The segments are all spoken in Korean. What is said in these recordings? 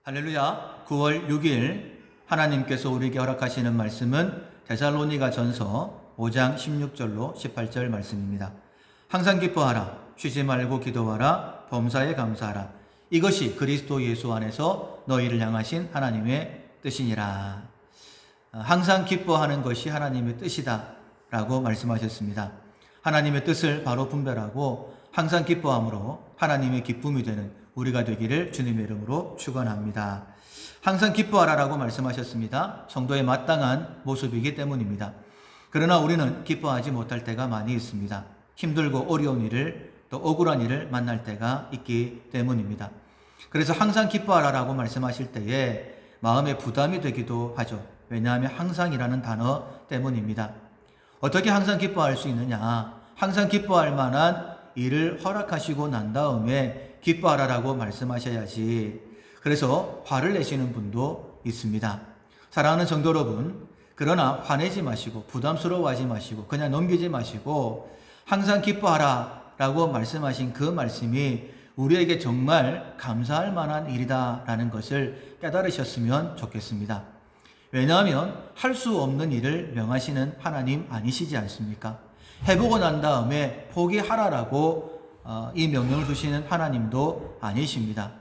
할렐루야. 9월 6일 하나님께서 우리에게 허락하시는 말씀은 데살로니가 전서 5장 16절로 18절 말씀입니다. 항상 기뻐하라. 쉬지 말고 기도하라. 범사에 감사하라. 이것이 그리스도 예수 안에서 너희를 향하신 하나님의 뜻이니라. 항상 기뻐하는 것이 하나님의 뜻이다 라고 말씀하셨습니다. 하나님의 뜻을 바로 분별하고 항상 기뻐함으로 하나님의 기쁨이 되는 우리가 되기를 주님의 이름으로 축원합니다. 항상 기뻐하라라고 말씀하셨습니다. 성도의 마땅한 모습이기 때문입니다. 그러나 우리는 기뻐하지 못할 때가 많이 있습니다. 힘들고 어려운 일을 또 억울한 일을 만날 때가 있기 때문입니다. 그래서 항상 기뻐하라라고 말씀하실 때에 마음에 부담이 되기도 하죠. 왜냐하면 항상이라는 단어 때문입니다. 어떻게 항상 기뻐할 수 있느냐? 항상 기뻐할 만한 일을 허락하시고 난 다음에 기뻐하라라고 말씀하셔야지. 그래서 화를 내시는 분도 있습니다. 사랑하는 성도 여러분, 그러나 화내지 마시고 부담스러워하지 마시고 그냥 넘기지 마시고 항상 기뻐하라라고 말씀하신 그 말씀이 우리에게 정말 감사할 만한 일이다라는 것을 깨달으셨으면 좋겠습니다. 왜냐하면 할 수 없는 일을 명하시는 하나님 아니시지 않습니까? 해보고 난 다음에 포기하라라고 이 명령을 주시는 하나님도 아니십니다.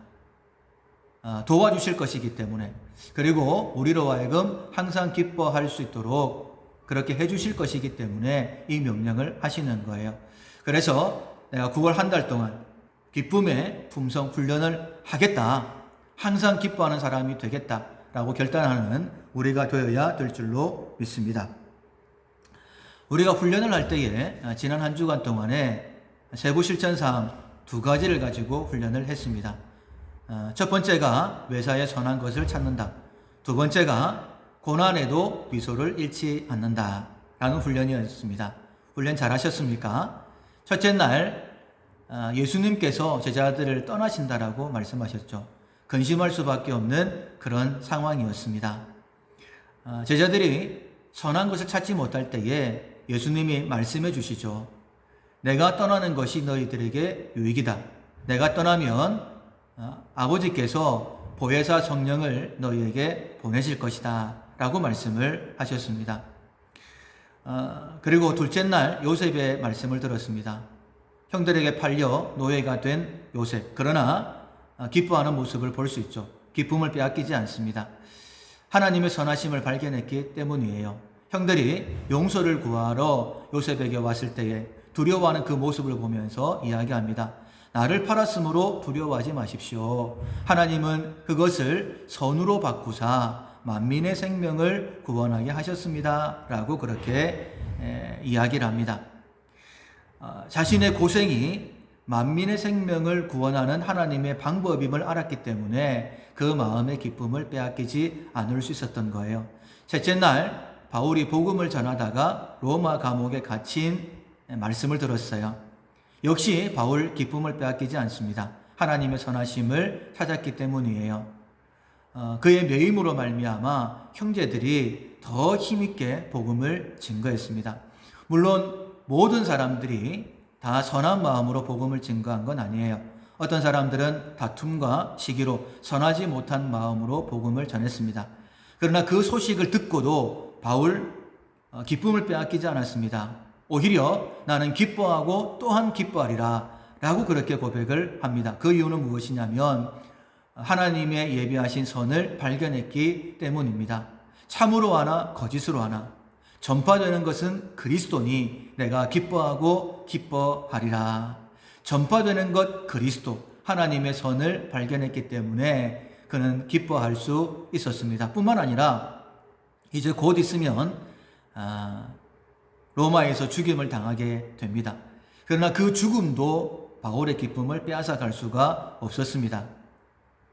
도와주실 것이기 때문에, 그리고 우리로 하여금 항상 기뻐할 수 있도록 그렇게 해주실 것이기 때문에 이 명령을 하시는 거예요. 그래서 내가 9월 한 달 동안 기쁨의 품성 훈련을 하겠다, 항상 기뻐하는 사람이 되겠다라고 결단하는 우리가 되어야 될 줄로 믿습니다. 우리가 훈련을 할 때에 지난 한 주간 동안에 세부 실천사항 2가지를 가지고 훈련을 했습니다. 첫 번째가 매사에 선한 것을 찾는다. 두 번째가 고난에도 미소를 잃지 않는다 라는 훈련이었습니다. 훈련 잘 하셨습니까? 첫째 날 예수님께서 제자들을 떠나신다라고 말씀하셨죠. 근심할 수밖에 없는 그런 상황이었습니다. 제자들이 선한 것을 찾지 못할 때에 예수님이 말씀해 주시죠. 내가 떠나는 것이 너희들에게 유익이다. 내가 떠나면 아버지께서 보혜사 성령을 너희에게 보내실 것이다 라고 말씀을 하셨습니다. 그리고 둘째 날 요셉의 말씀을 들었습니다. 형들에게 팔려 노예가 된 요셉. 그러나 기뻐하는 모습을 볼 수 있죠. 기쁨을 빼앗기지 않습니다. 하나님의 선하심을 발견했기 때문이에요. 형들이 용서를 구하러 요셉에게 왔을 때에 두려워하는 그 모습을 보면서 이야기합니다. 나를 팔았으므로 두려워하지 마십시오. 하나님은 그것을 선으로 바꾸사 만민의 생명을 구원하게 하셨습니다 라고 그렇게 이야기를 합니다. 자신의 고생이 만민의 생명을 구원하는 하나님의 방법임을 알았기 때문에 그 마음의 기쁨을 빼앗기지 않을 수 있었던 거예요. 셋째 날 바울이 복음을 전하다가 로마 감옥에 갇힌 말씀을 들었어요. 역시 바울 기쁨을 빼앗기지 않습니다. 하나님의 선하심을 찾았기 때문이에요. 그의 매임으로 말미암아 형제들이 더 힘있게 복음을 증거했습니다. 물론 모든 사람들이 다 선한 마음으로 복음을 증거한 건 아니에요. 어떤 사람들은 다툼과 시기로 선하지 못한 마음으로 복음을 전했습니다. 그러나 그 소식을 듣고도 바울 기쁨을 빼앗기지 않았습니다. 오히려 나는 기뻐하고 또한 기뻐하리라 라고 그렇게 고백을 합니다. 그 이유는 무엇이냐면 하나님의 예비하신 선을 발견했기 때문입니다. 참으로 하나 거짓으로 하나 전파되는 것은 그리스도니 내가 기뻐하고 기뻐하리라. 전파되는 것 그리스도, 하나님의 선을 발견했기 때문에 그는 기뻐할 수 있었습니다. 뿐만 아니라 이제 곧 있으면 로마에서 죽임을 당하게 됩니다. 그러나 그 죽음도 바울의 기쁨을 빼앗아 갈 수가 없었습니다.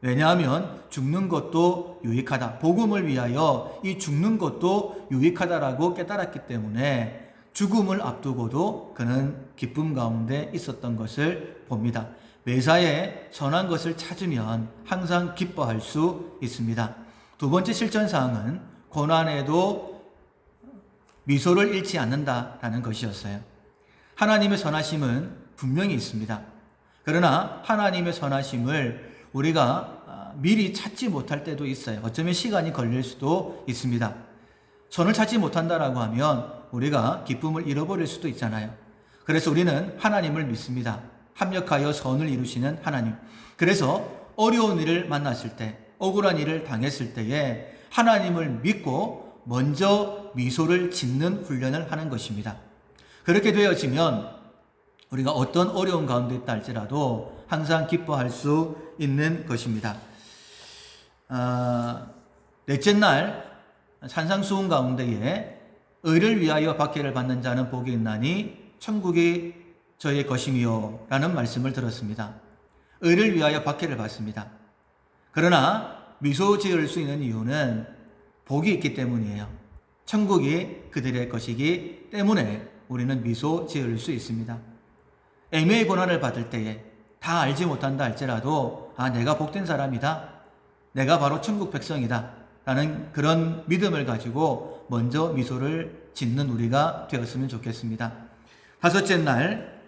왜냐하면 죽는 것도 유익하다. 복음을 위하여 이 죽는 것도 유익하다라고 깨달았기 때문에 죽음을 앞두고도 그는 기쁨 가운데 있었던 것을 봅니다. 매사에 선한 것을 찾으면 항상 기뻐할 수 있습니다. 두 번째 실천사항은 고난에도 미소를 잃지 않는다라는 것이었어요. 하나님의 선하심은 분명히 있습니다. 그러나 하나님의 선하심을 우리가 미리 찾지 못할 때도 있어요. 어쩌면 시간이 걸릴 수도 있습니다. 선을 찾지 못한다라고 하면 우리가 기쁨을 잃어버릴 수도 있잖아요. 그래서 우리는 하나님을 믿습니다. 합력하여 선을 이루시는 하나님. 그래서 어려운 일을 만났을 때, 억울한 일을 당했을 때에 하나님을 믿고 먼저 미소를 짓는 훈련을 하는 것입니다. 그렇게 되어지면 우리가 어떤 어려운 가운데 있다 할지라도 항상 기뻐할 수 있는 것입니다. 넷째 날 산상수훈 가운데에 의를 위하여 박해를 받는 자는 복이 있나니 천국이 저의 것이며 라는 말씀을 들었습니다. 의를 위하여 박해를 받습니다. 그러나 미소 지을 수 있는 이유는 복이 있기 때문이에요. 천국이 그들의 것이기 때문에 우리는 미소 지을 수 있습니다. 애매의 고난을 받을 때에 다 알지 못한다 할지라도 내가 복된 사람이다. 내가 바로 천국 백성이다. 라는 그런 믿음을 가지고 먼저 미소를 짓는 우리가 되었으면 좋겠습니다. 다섯째 날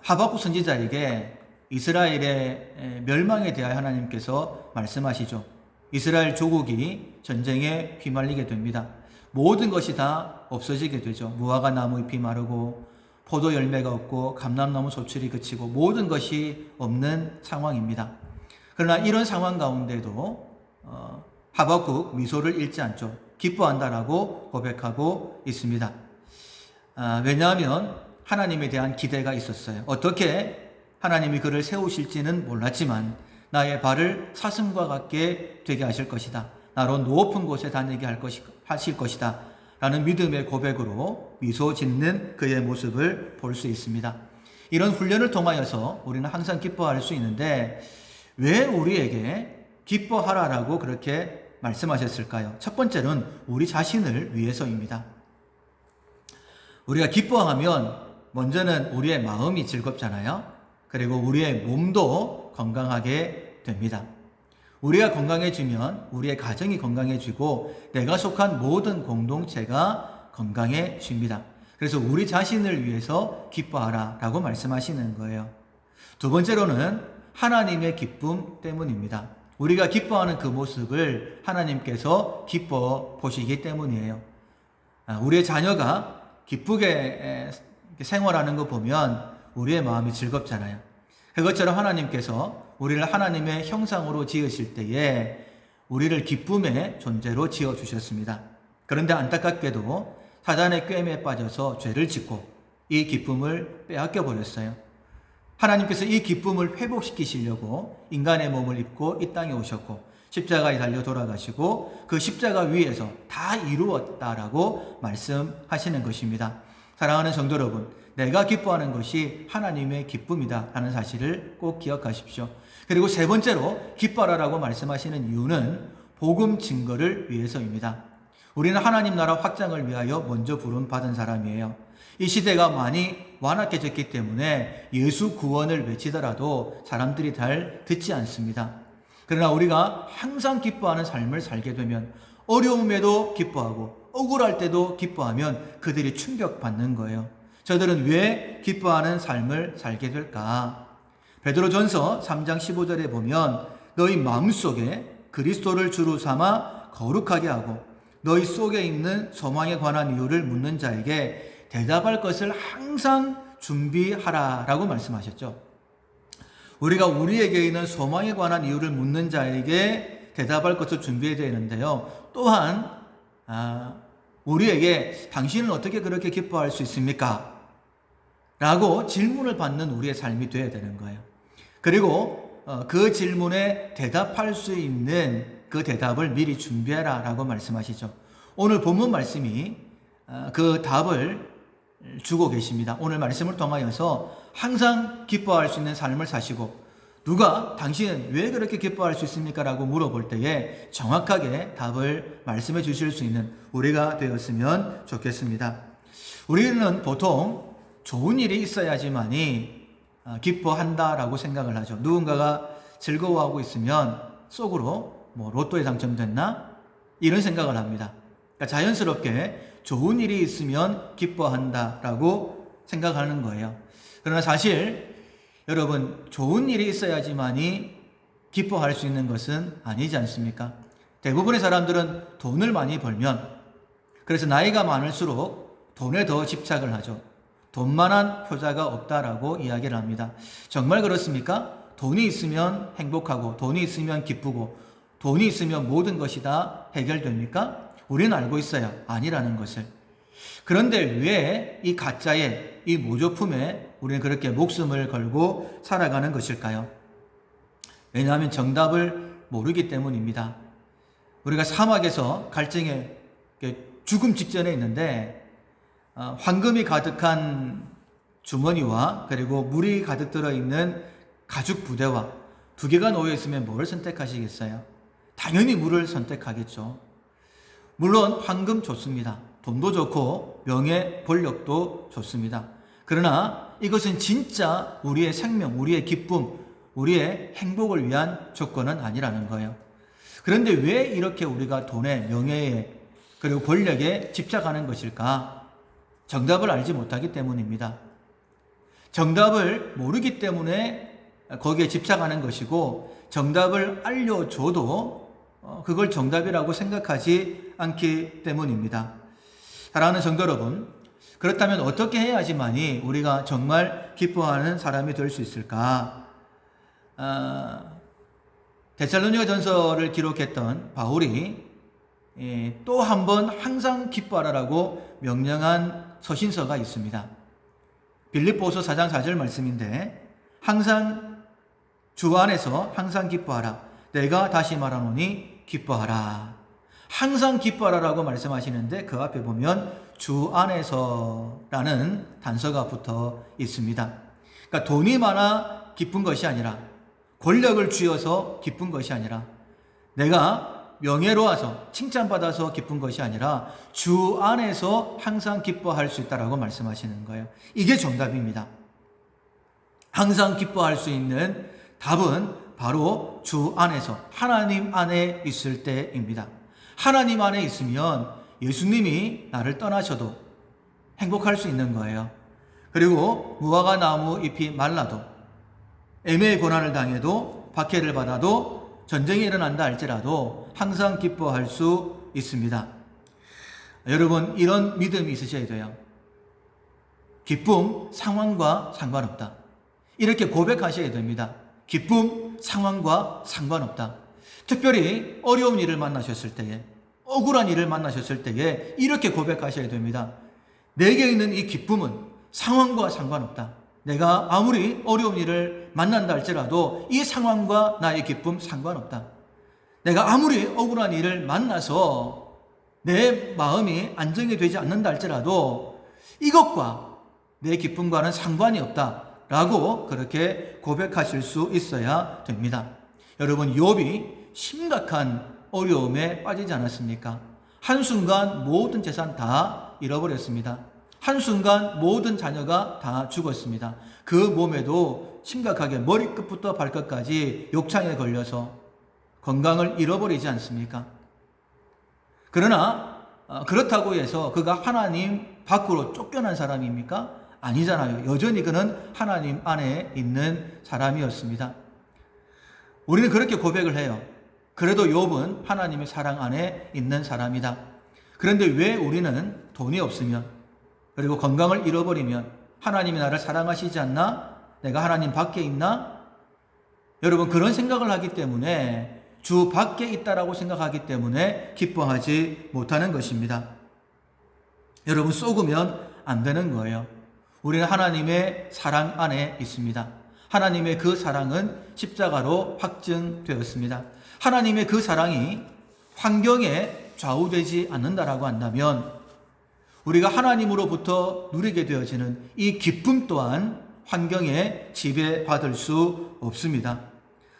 하박국 선지자에게 이스라엘의 멸망에 대하여 하나님께서 말씀하시죠. 이스라엘 조국이 전쟁에 휘말리게 됩니다. 모든 것이 다 없어지게 되죠. 무화과 나무 잎이 마르고 포도 열매가 없고 감람나무 소출이 그치고 모든 것이 없는 상황입니다. 그러나 이런 상황 가운데도 하박국 미소를 잃지 않죠. 기뻐한다라고 고백하고 있습니다. 왜냐하면 하나님에 대한 기대가 있었어요. 어떻게 하나님이 그를 세우실지는 몰랐지만 나의 발을 사슴과 같게 되게 하실 것이다. 나로 높은 곳에 다니게 하실 것이다. 라는 믿음의 고백으로 미소 짓는 그의 모습을 볼 수 있습니다. 이런 훈련을 통하여서 우리는 항상 기뻐할 수 있는데 왜 우리에게 기뻐하라라고 그렇게 말씀하셨을까요? 첫 번째는 우리 자신을 위해서입니다. 우리가 기뻐하면 먼저는 우리의 마음이 즐겁잖아요. 그리고 우리의 몸도 건강하게 됩니다. 우리가 건강해지면 우리의 가정이 건강해지고 내가 속한 모든 공동체가 건강해집니다. 그래서 우리 자신을 위해서 기뻐하라 라고 말씀하시는 거예요. 두 번째로는 하나님의 기쁨 때문입니다. 우리가 기뻐하는 그 모습을 하나님께서 기뻐 보시기 때문이에요. 우리의 자녀가 기쁘게 생활하는 거 보면 우리의 마음이 즐겁잖아요. 그것처럼 하나님께서 우리를 하나님의 형상으로 지으실 때에 우리를 기쁨의 존재로 지어주셨습니다. 그런데 안타깝게도 사단의 꾀임에 빠져서 죄를 짓고 이 기쁨을 빼앗겨 버렸어요. 하나님께서 이 기쁨을 회복시키시려고 인간의 몸을 입고 이 땅에 오셨고 십자가에 달려 돌아가시고 그 십자가 위에서 다 이루었다라고 말씀하시는 것입니다. 사랑하는 성도 여러분, 내가 기뻐하는 것이 하나님의 기쁨이다 라는 사실을 꼭 기억하십시오. 그리고 세 번째로 기뻐하라고 말씀하시는 이유는 복음 증거를 위해서입니다. 우리는 하나님 나라 확장을 위하여 먼저 부름받은 사람이에요. 이 시대가 많이 완악해졌기 때문에 예수 구원을 외치더라도 사람들이 잘 듣지 않습니다. 그러나 우리가 항상 기뻐하는 삶을 살게 되면 어려움에도 기뻐하고 억울할 때도 기뻐하면 그들이 충격받는 거예요. 저들은 왜 기뻐하는 삶을 살게 될까? 베드로전서 3장 15절에 보면 너희 마음속에 그리스도를 주로 삼아 거룩하게 하고 너희 속에 있는 소망에 관한 이유를 묻는 자에게 대답할 것을 항상 준비하라 라고 말씀하셨죠. 우리가 우리에게 있는 소망에 관한 이유를 묻는 자에게 대답할 것을 준비해야 되는데요. 또한 우리에게 당신은 어떻게 그렇게 기뻐할 수 있습니까? 라고 질문을 받는 우리의 삶이 되어야 되는 거예요. 그리고 그 질문에 대답할 수 있는 그 대답을 미리 준비해라 라고 말씀하시죠. 오늘 본문 말씀이 그 답을 주고 계십니다. 오늘 말씀을 통하여서 항상 기뻐할 수 있는 삶을 사시고 누가 당신은 왜 그렇게 기뻐할 수 있습니까? 라고 물어볼 때에 정확하게 답을 말씀해 주실 수 있는 우리가 되었으면 좋겠습니다. 우리는 보통 좋은 일이 있어야지만이 기뻐한다라고 생각을 하죠. 누군가가 즐거워하고 있으면 속으로 로또에 당첨됐나? 이런 생각을 합니다. 그러니까 자연스럽게 좋은 일이 있으면 기뻐한다라고 생각하는 거예요. 그러나 사실 여러분 좋은 일이 있어야지만이 기뻐할 수 있는 것은 아니지 않습니까? 대부분의 사람들은 돈을 많이 벌면, 그래서 나이가 많을수록 돈에 더 집착을 하죠. 돈만한 효자가 없다라고 이야기를 합니다. 정말 그렇습니까? 돈이 있으면 행복하고, 돈이 있으면 기쁘고, 돈이 있으면 모든 것이 다 해결됩니까? 우리는 알고 있어요. 아니라는 것을. 그런데 왜 이 가짜의 이 모조품에 우리는 그렇게 목숨을 걸고 살아가는 것일까요? 왜냐하면 정답을 모르기 때문입니다. 우리가 사막에서 갈증에 죽음 직전에 있는데 황금이 가득한 주머니와 그리고 물이 가득 들어있는 가죽 부대와 두 개가 놓여 있으면 뭘 선택하시겠어요? 당연히 물을 선택하겠죠. 물론 황금 좋습니다. 돈도 좋고 명예, 권력도 좋습니다. 그러나 이것은 진짜 우리의 생명, 우리의 기쁨, 우리의 행복을 위한 조건은 아니라는 거예요. 그런데 왜 이렇게 우리가 돈에, 명예에, 그리고 권력에 집착하는 것일까? 정답을 알지 못하기 때문입니다. 정답을 모르기 때문에 거기에 집착하는 것이고, 정답을 알려줘도 그걸 정답이라고 생각하지 않기 때문입니다. 사랑하는 성도 여러분, 그렇다면 어떻게 해야지만이 우리가 정말 기뻐하는 사람이 될 수 있을까? 데살로니가 전서를 기록했던 바울이 또 한 번 항상 기뻐하라라고 명령한 서신서가 있습니다. 빌립보서 4장 4절 말씀인데, 항상 주 안에서 항상 기뻐하라. 내가 다시 말하노니 기뻐하라. 항상 기뻐하라라고 말씀하시는데 그 앞에 보면 주 안에서라는 단서가 붙어 있습니다. 그러니까 돈이 많아 기쁜 것이 아니라, 권력을 쥐어서 기쁜 것이 아니라, 내가 명예로워서 칭찬받아서 기쁜 것이 아니라 주 안에서 항상 기뻐할 수 있다라고 말씀하시는 거예요. 이게 정답입니다. 항상 기뻐할 수 있는 답은 바로 주 안에서, 하나님 안에 있을 때입니다. 하나님 안에 있으면 예수님이 나를 떠나셔도 행복할 수 있는 거예요. 그리고 무화과 나무 잎이 말라도, 애매의 고난을 당해도, 박해를 받아도, 전쟁이 일어난다 할지라도 항상 기뻐할 수 있습니다. 여러분, 이런 믿음이 있으셔야 돼요. 기쁨, 상황과 상관없다. 이렇게 고백하셔야 됩니다. 기쁨, 상황과 상관없다. 특별히 어려운 일을 만나셨을 때에, 억울한 일을 만나셨을 때에 이렇게 고백하셔야 됩니다. 내게 있는 이 기쁨은 상황과 상관없다. 내가 아무리 어려운 일을 만난다 할지라도 이 상황과 나의 기쁨 상관없다. 내가 아무리 억울한 일을 만나서 내 마음이 안정이 되지 않는다 할지라도 이것과 내 기쁨과는 상관이 없다 라고 그렇게 고백하실 수 있어야 됩니다. 여러분, 욥이 심각한 어려움에 빠지지 않았습니까? 한순간 모든 재산 다 잃어버렸습니다. 한순간 모든 자녀가 다 죽었습니다. 그 몸에도 심각하게 머리끝부터 발끝까지 욕창에 걸려서 건강을 잃어버리지 않습니까? 그러나 그렇다고 해서 그가 하나님 밖으로 쫓겨난 사람입니까? 아니잖아요. 여전히 그는 하나님 안에 있는 사람이었습니다. 우리는 그렇게 고백을 해요. 그래도 욥은 하나님의 사랑 안에 있는 사람이다. 그런데 왜 우리는 돈이 없으면, 그리고 건강을 잃어버리면 하나님이 나를 사랑하시지 않나? 내가 하나님 밖에 있나? 여러분, 그런 생각을 하기 때문에, 주 밖에 있다라고 생각하기 때문에 기뻐하지 못하는 것입니다. 여러분, 쏘으면 안 되는 거예요. 우리는 하나님의 사랑 안에 있습니다. 하나님의 그 사랑은 십자가로 확증되었습니다. 하나님의 그 사랑이 환경에 좌우되지 않는다라고 한다면 우리가 하나님으로부터 누리게 되어지는 이 기쁨 또한 환경에 지배받을 수 없습니다.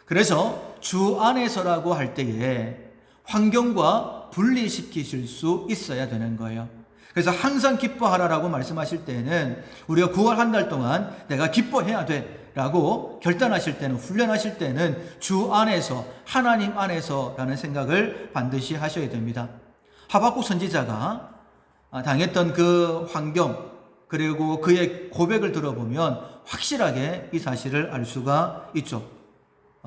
그래서 주 안에서라고 할 때에 환경과 분리시키실 수 있어야 되는 거예요. 그래서 항상 기뻐하라라고 말씀하실 때에는 우리가 9월 한 달 동안 내가 기뻐해야 돼 라고 결단하실 때는, 훈련하실 때는 주 안에서, 하나님 안에서라는 생각을 반드시 하셔야 됩니다. 하박국 선지자가 당했던 그 환경, 그리고 그의 고백을 들어보면 확실하게 이 사실을 알 수가 있죠.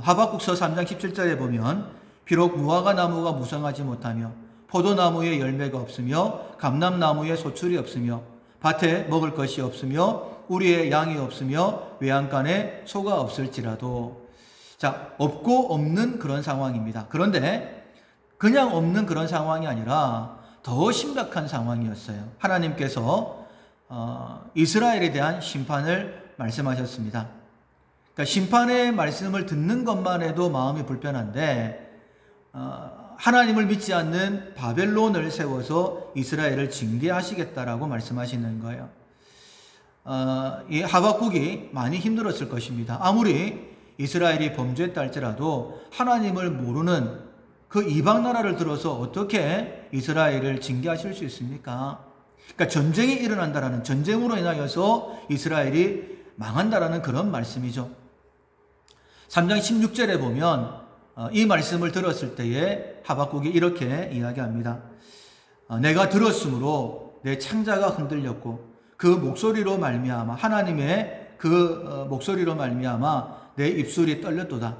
하박국서 3장 17절에 보면 비록 무화과 나무가 무성하지 못하며 포도나무에 열매가 없으며 감람나무에 소출이 없으며 밭에 먹을 것이 없으며 우리의 양이 없으며 외양간에 소가 없을지라도, 자, 없고 없는 그런 상황입니다. 그런데 그냥 없는 그런 상황이 아니라 더 심각한 상황이었어요. 하나님께서 이스라엘에 대한 심판을 말씀하셨습니다. 그러니까 심판의 말씀을 듣는 것만 해도 마음이 불편한데 하나님을 믿지 않는 바벨론을 세워서 이스라엘을 징계하시겠다라고 말씀하시는 거예요. 이 하박국이 많이 힘들었을 것입니다. 아무리 이스라엘이 범죄했다 할지라도 하나님을 모르는 그 이방 나라를 들어서 어떻게 이스라엘을 징계하실 수 있습니까? 그러니까 전쟁이 일어난다라는, 전쟁으로 인하여서 이스라엘이 망한다라는 그런 말씀이죠. 3장 16절에 보면 이 말씀을 들었을 때에 하박국이 이렇게 이야기합니다. 내가 들었으므로 내 창자가 흔들렸고 그 목소리로 말미암아, 하나님의 그 목소리로 말미암아 내 입술이 떨렸도다.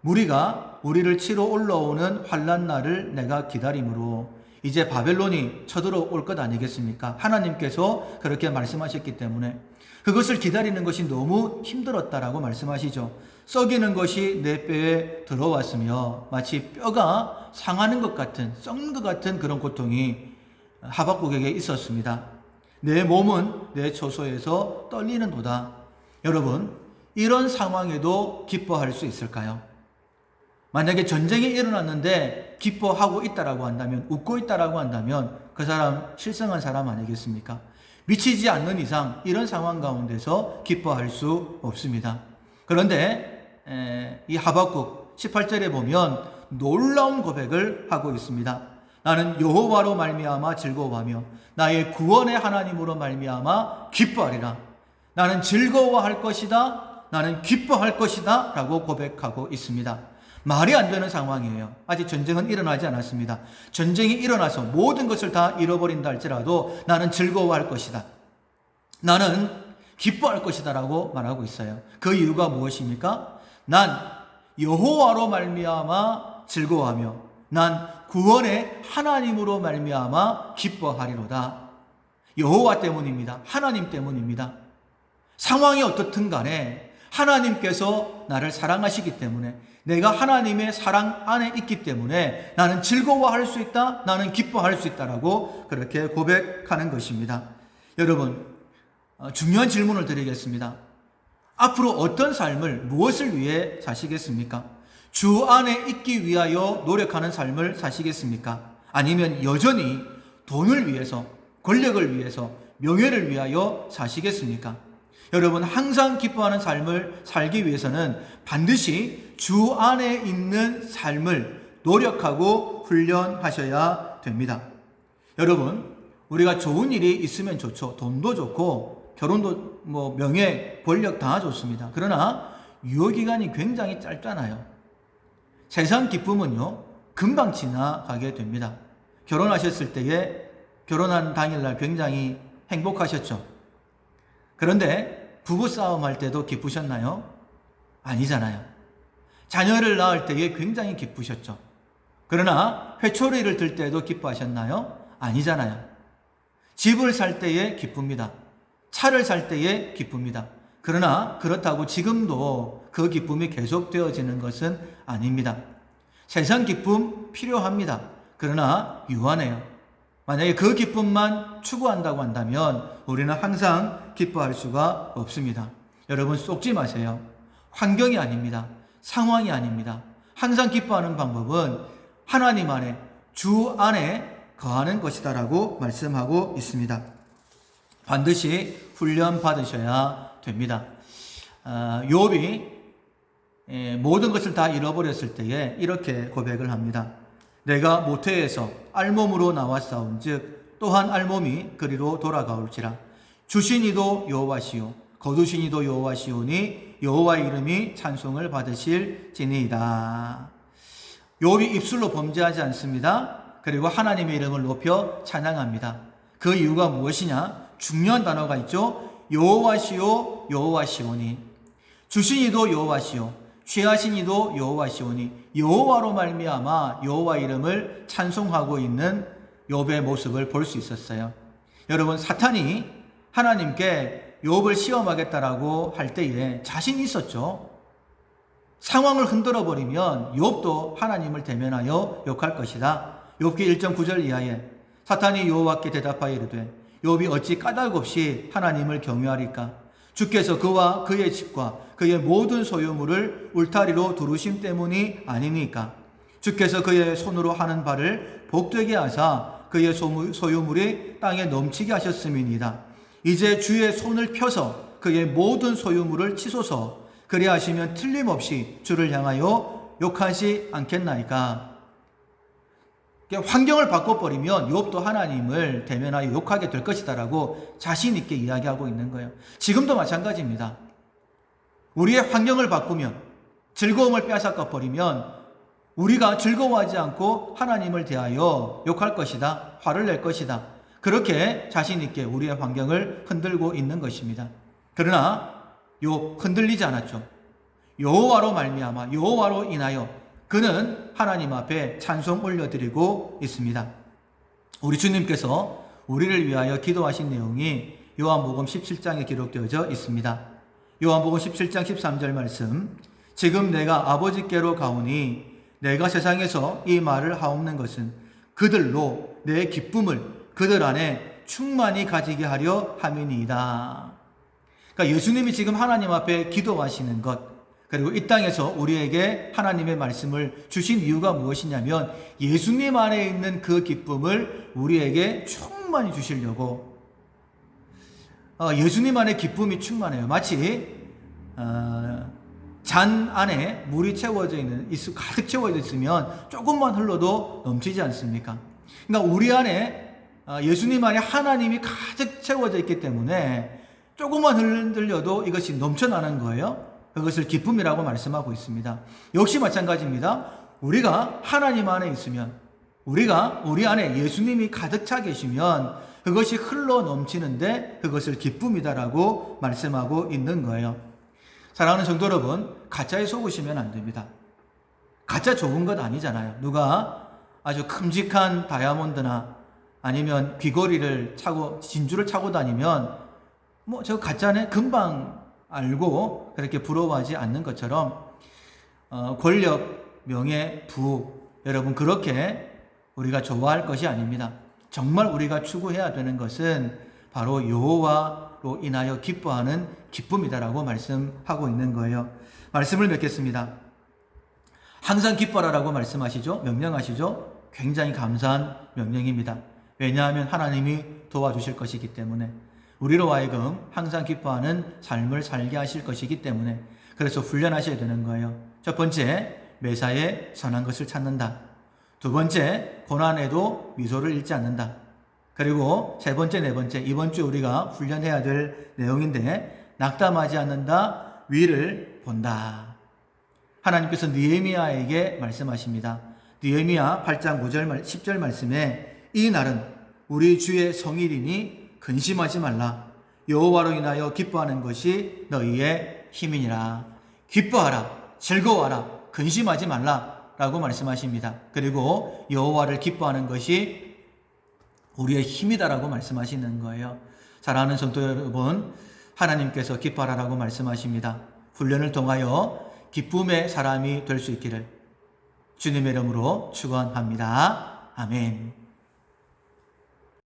무리가 우리를 치러 올라오는 환난 날을 내가 기다림으로 이제 바벨론이 쳐들어올 것 아니겠습니까? 하나님께서 그렇게 말씀하셨기 때문에 그것을 기다리는 것이 너무 힘들었다라고 말씀하시죠. 썩이는 것이 내 뼈에 들어왔으며 마치 뼈가 상하는 것 같은, 썩는 것 같은 그런 고통이 하박국에게 있었습니다. 내 몸은 내 처소에서 떨리는도다. 여러분, 이런 상황에도 기뻐할 수 있을까요? 만약에 전쟁이 일어났는데 기뻐하고 있다라고 한다면, 웃고 있다라고 한다면 그 사람 실성한 사람 아니겠습니까? 미치지 않는 이상 이런 상황 가운데서 기뻐할 수 없습니다. 그런데 이 하박국 18절에 보면 놀라운 고백을 하고 있습니다. 나는 여호와로 말미암아 즐거워하며 나의 구원의 하나님으로 말미암아 기뻐하리라. 나는 즐거워할 것이다. 나는 기뻐할 것이다. 라고 고백하고 있습니다. 말이 안 되는 상황이에요. 아직 전쟁은 일어나지 않았습니다. 전쟁이 일어나서 모든 것을 다 잃어버린다 할지라도 나는 즐거워할 것이다. 나는 기뻐할 것이다 라고 말하고 있어요. 그 이유가 무엇입니까? 난 여호와로 말미암아 즐거워하며 난 구원의 하나님으로 말미암아 기뻐하리로다. 여호와 때문입니다. 하나님 때문입니다. 상황이 어떻든 간에 하나님께서 나를 사랑하시기 때문에, 내가 하나님의 사랑 안에 있기 때문에 나는 즐거워할 수 있다, 나는 기뻐할 수 있다라고 그렇게 고백하는 것입니다. 여러분, 중요한 질문을 드리겠습니다. 앞으로 어떤 삶을, 무엇을 위해 사시겠습니까? 주 안에 있기 위하여 노력하는 삶을 사시겠습니까? 아니면 여전히 돈을 위해서, 권력을 위해서, 명예를 위하여 사시겠습니까? 여러분, 항상 기뻐하는 삶을 살기 위해서는 반드시 주 안에 있는 삶을 노력하고 훈련하셔야 됩니다. 여러분, 우리가 좋은 일이 있으면 좋죠. 돈도 좋고 결혼도 명예, 권력 다 좋습니다. 그러나 유효기간이 굉장히 짧잖아요. 세상 기쁨은요, 금방 지나가게 됩니다. 결혼하셨을 때에 결혼한 당일날 굉장히 행복하셨죠. 그런데 부부싸움 할 때도 기쁘셨나요? 아니잖아요. 자녀를 낳을 때에 굉장히 기쁘셨죠. 그러나 회초리를 들 때도 기뻐하셨나요? 아니잖아요. 집을 살 때에 기쁩니다. 차를 살 때에 기쁩니다. 그러나 그렇다고 지금도 그 기쁨이 계속되어지는 것은 아닙니다. 세상 기쁨 필요합니다. 그러나 유한해요. 만약에 그 기쁨만 추구한다고 한다면 우리는 항상 기뻐할 수가 없습니다. 여러분, 속지 마세요. 환경이 아닙니다. 상황이 아닙니다. 항상 기뻐하는 방법은 하나님 안에, 주 안에 거하는 것이다라고 말씀하고 있습니다. 반드시 훈련 받으셔야 됩니다. 욥이 모든 것을 다 잃어버렸을 때에 이렇게 고백을 합니다. 내가 모태에서 알몸으로 나왔사온즉 또한 알몸이 그리로 돌아가올지라. 주신 이도 여호와시요 거두신 이도 여호와시오니 여호와의 이름이 찬송을 받으실지니이다. 욥이 입술로 범죄하지 않습니다. 그리고 하나님의 이름을 높여 찬양합니다. 그 이유가 무엇이냐? 중요한 단어가 있죠. 여호와시오 여호와시오니. 주신 이도 여호와시오. 취하신 이도 여호와시오니 여호와로 말미암아 여호와 이름을 찬송하고 있는 욥의 모습을 볼 수 있었어요. 여러분, 사탄이 하나님께 욥을 시험하겠다라고 할 때에 자신이 있었죠. 상황을 흔들어 버리면 욥도 하나님을 대면하여 욕할 것이다. 욥기 1.9절 이하에 사탄이 여호와께 대답하여 이르되 욥이 어찌 까닭 없이 하나님을 경외하리까? 주께서 그와 그의 집과 그의 모든 소유물을 울타리로 두르심 때문이 아니니까? 주께서 그의 손으로 하는 바를 복되게 하사 그의 소유물이 땅에 넘치게 하셨음이니이다. 이제 주의 손을 펴서 그의 모든 소유물을 치소서. 그리하시면 틀림없이 주를 향하여 욕하지 않겠나이까? 환경을 바꿔버리면 욥도 하나님을 대면하여 욕하게 될 것이다라고 자신 있게 이야기하고 있는 거예요. 지금도 마찬가지입니다. 우리의 환경을 바꾸면, 즐거움을 빼앗아 버리면 우리가 즐거워하지 않고 하나님을 대하여 욕할 것이다, 화를 낼 것이다, 그렇게 자신 있게 우리의 환경을 흔들고 있는 것입니다. 그러나 욥 흔들리지 않았죠. 여호와로 말미암아 여호와로 인하여 그는 하나님 앞에 찬송 올려드리고 있습니다. 우리 주님께서 우리를 위하여 기도하신 내용이 요한복음 17장에 기록되어져 있습니다. 요한복음 17장 13절 말씀, 지금 내가 아버지께로 가오니 내가 세상에서 이 말을 하옵는 것은 그들로 내 기쁨을 그들 안에 충만히 가지게 하려 함이니이다. 그러니까 예수님이 지금 하나님 앞에 기도하시는 것, 그리고 이 땅에서 우리에게 하나님의 말씀을 주신 이유가 무엇이냐면 예수님 안에 있는 그 기쁨을 우리에게 충만히 주시려고. 예수님 안에 기쁨이 충만해요. 마치 잔 안에 물이 채워져 있는, 가득 채워져 있으면 조금만 흘러도 넘치지 않습니까? 그러니까 우리 안에, 예수님 안에 하나님이 가득 채워져 있기 때문에 조금만 흔들려도 이것이 넘쳐나는 거예요. 그것을 기쁨이라고 말씀하고 있습니다. 역시 마찬가지입니다. 우리가 하나님 안에 있으면, 우리가 우리 안에 예수님이 가득 차 계시면 그것이 흘러 넘치는데 그것을 기쁨이다라고 말씀하고 있는 거예요. 사랑하는 성도 여러분, 가짜에 속으시면 안 됩니다. 가짜 좋은 것 아니잖아요. 누가 아주 큼직한 다이아몬드나 아니면 귀걸이를 차고 진주를 차고 다니면 저 가짜네 금방 알고 그렇게 부러워하지 않는 것처럼 권력, 명예, 부, 여러분 그렇게 우리가 좋아할 것이 아닙니다. 정말 우리가 추구해야 되는 것은 바로 여호와로 인하여 기뻐하는 기쁨이다라고 말씀하고 있는 거예요. 말씀을 맺겠습니다. 항상 기뻐라라고 말씀하시죠? 명령하시죠? 굉장히 감사한 명령입니다. 왜냐하면 하나님이 도와주실 것이기 때문에, 우리로 하여금 항상 기뻐하는 삶을 살게 하실 것이기 때문에, 그래서 훈련하셔야 되는 거예요. 첫 번째, 매사에 선한 것을 찾는다. 두 번째, 고난에도 미소를 잃지 않는다. 그리고 세 번째, 네 번째, 이번 주 우리가 훈련해야 될 내용인데, 낙담하지 않는다, 위를 본다. 하나님께서 느헤미야에게 말씀하십니다. 느헤미야 8장 9절 10절 말씀에 이 날은 우리 주의 성일이니 근심하지 말라. 여호와로 인하여 기뻐하는 것이 너희의 힘이니라. 기뻐하라, 즐거워하라, 근심하지 말라 라고 말씀하십니다. 그리고 여호와를 기뻐하는 것이 우리의 힘이다라고 말씀하시는 거예요. 사랑하는 성도 여러분, 하나님께서 기뻐하라라고 말씀하십니다. 훈련을 통하여 기쁨의 사람이 될 수 있기를 주님의 이름으로 축원합니다. 아멘.